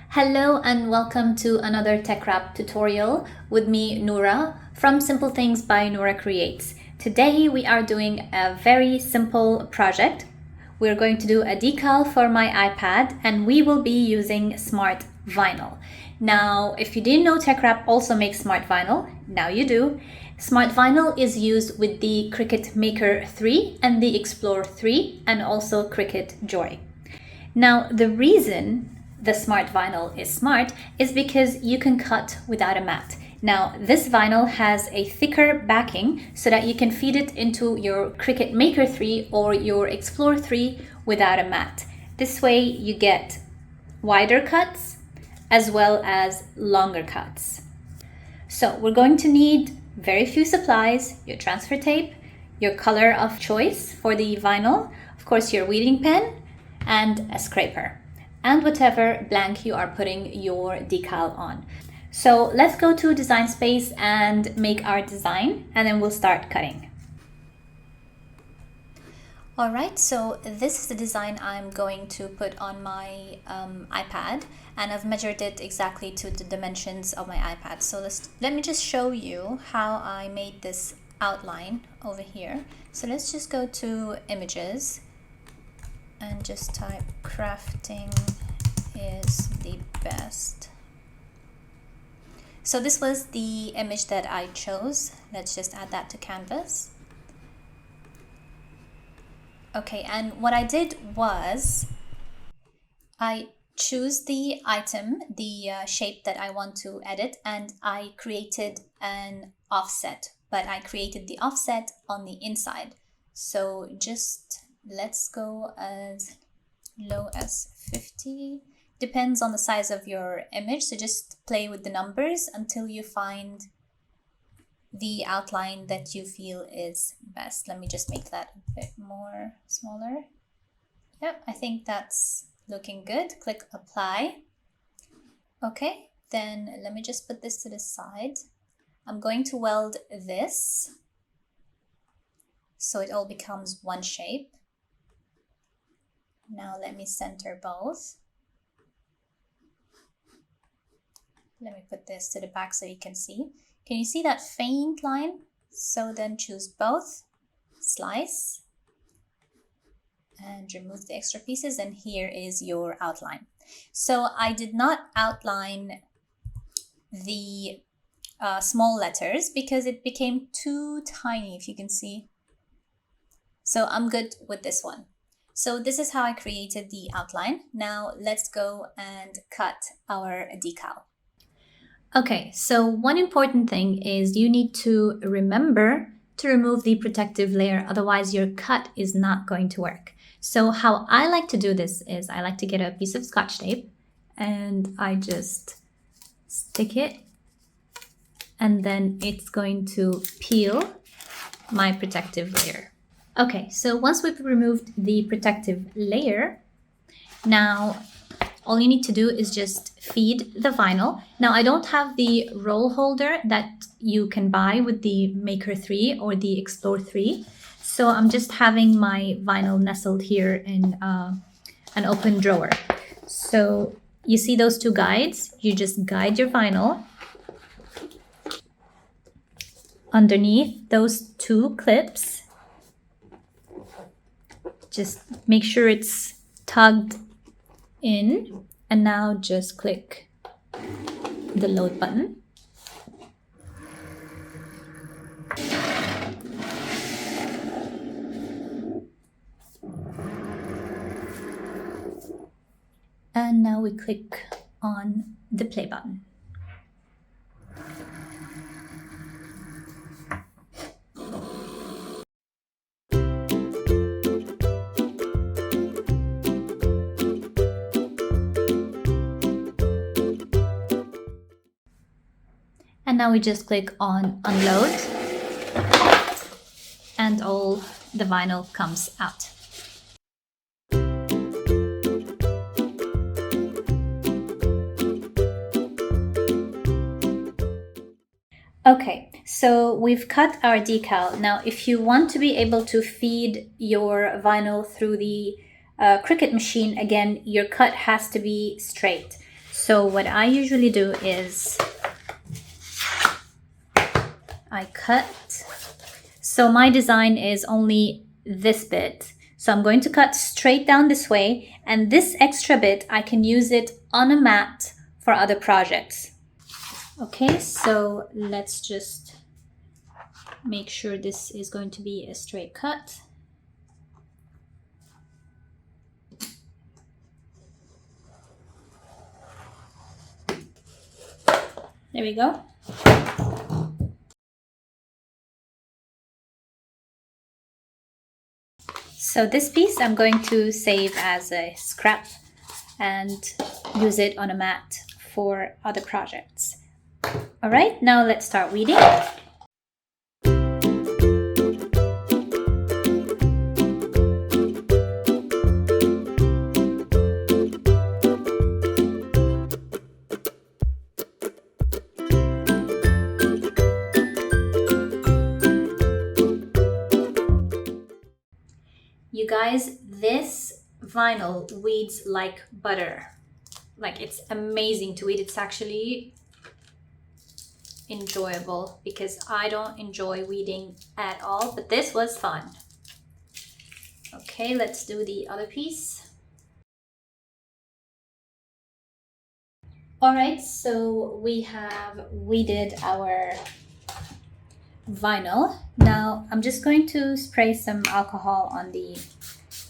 Hello and welcome to another TeckWrap tutorial with me, Noura, from Simple Things by Noura Creates. Today we are doing a very simple project. We're going to do a decal for my iPad and we will be using smart vinyl. Now, if you didn't know, TeckWrap also makes smart vinyl. Now you do. Smart vinyl is used with the Cricut Maker 3 and the Explore 3 and also Cricut Joy. Now, the reason the smart vinyl is smart is because you can cut without a mat. Now, this vinyl has a thicker backing so that you can feed it into your Cricut Maker 3 or your Explore 3 without a mat. This way you get wider cuts as well as longer cuts. So we're going to need very few supplies: your transfer tape, your color of choice for the vinyl, of course your weeding pen, and a scraper, and whatever blank you are putting your decal on. So let's go to Design Space and make our design, and then we'll start cutting. All right, so this is the design I'm going to put on my iPad, and I've measured it exactly to the dimensions of my iPad. So let me just show you how I made this outline over here. So let's just go to Images and just type crafting is the best. So this was the image that I chose. Let's just add that to canvas. Okay, and what I did was I choose the item, the shape that I want to edit, and I created an offset, but I created the offset on the inside. So just let's go as low as 50. Depends on the size of your image, so just play with the numbers until you find the outline that you feel is best. Let me just make that a bit more smaller. Yep, I think that's looking good. Click apply. Okay, then let me just put this to the side. I'm going to weld this so it all becomes one shape. Now let me center both. Let me put this to the back so you can see. Can you see that faint line? So then choose both, slice, and remove the extra pieces, and here is your outline. So I did not outline the small letters because it became too tiny, if you can see. So I'm good with this one. So this is how I created the outline. Now let's go and cut our decal. Okay, so one important thing is you need to remember to remove the protective layer, otherwise your cut is not going to work. So how I like to do this is I like to get a piece of Scotch tape and I just stick it, and then it's going to peel my protective layer. Okay, so once we've removed the protective layer, now all you need to do is just feed the vinyl. Now I don't have the roll holder that you can buy with the Maker 3 or the Explore 3. So I'm just having my vinyl nestled here in an open drawer. So you see those two guides? You just guide your vinyl underneath those two clips. Just make sure it's tugged in, and now just click the load button. And now we click on the play button. And now we just click on unload and all the vinyl comes out. Okay, so we've cut our decal. Now, if you want to be able to feed your vinyl through the Cricut machine, again, your cut has to be straight. So what I usually do is I cut. So my design is only this bit. So I'm going to cut straight down this way, and this extra bit, I can use it on a mat for other projects. Okay, so let's just make sure this is going to be a straight cut. There we go. So this piece I'm going to save as a scrap and use it on a mat for other projects. All right, now let's start weeding. You guys, this vinyl weeds like butter. Like, it's amazing to weed. It's actually enjoyable because I don't enjoy weeding at all, but this was fun. Okay, let's do the other piece. All right, so we have weeded our vinyl. Now I'm just going to spray some alcohol on the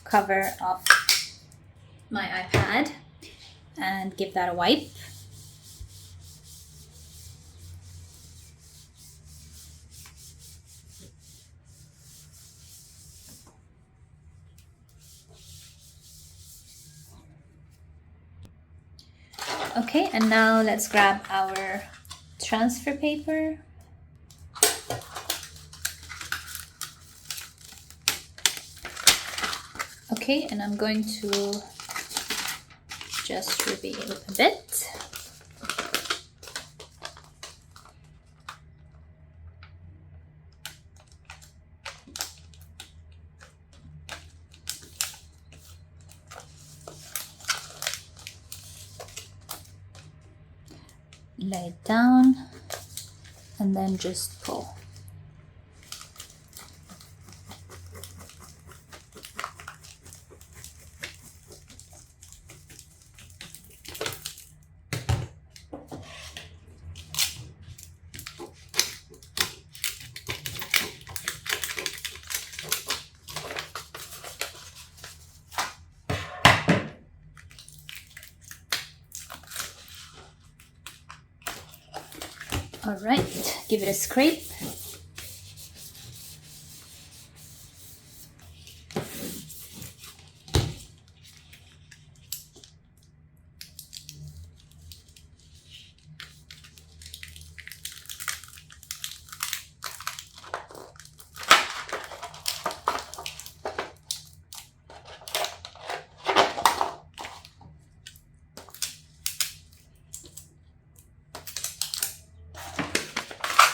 cover of my iPad and give that a wipe. Okay, and now let's grab our transfer paper. Okay, and I'm going to just reveal a bit. Lay it down and then just pull. All right, give it a scrape.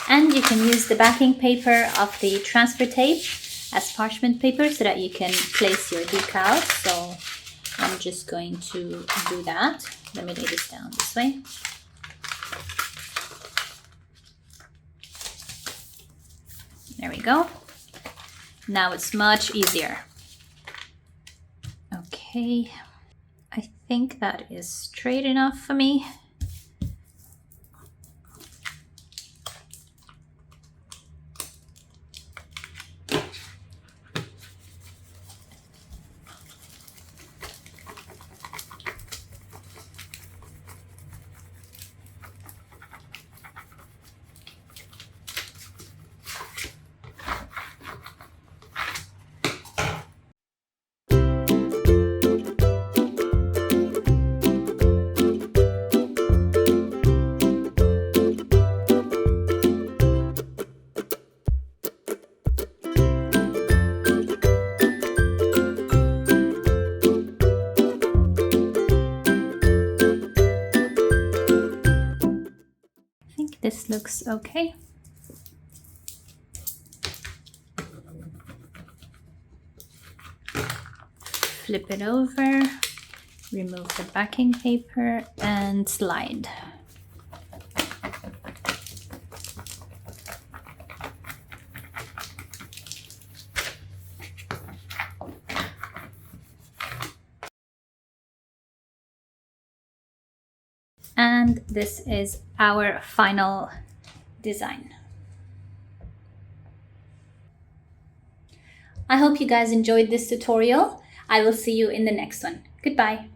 And you can use the backing paper of the transfer tape as parchment paper so that you can place your decals. So I'm just going to do that. Let me lay this down this way. There we go. Now it's much easier. Okay, I think that is straight enough for me. This looks okay. Flip it over, Remove the backing paper and slide. And this is our final design. I hope you guys enjoyed this tutorial. I will see you in the next one. Goodbye.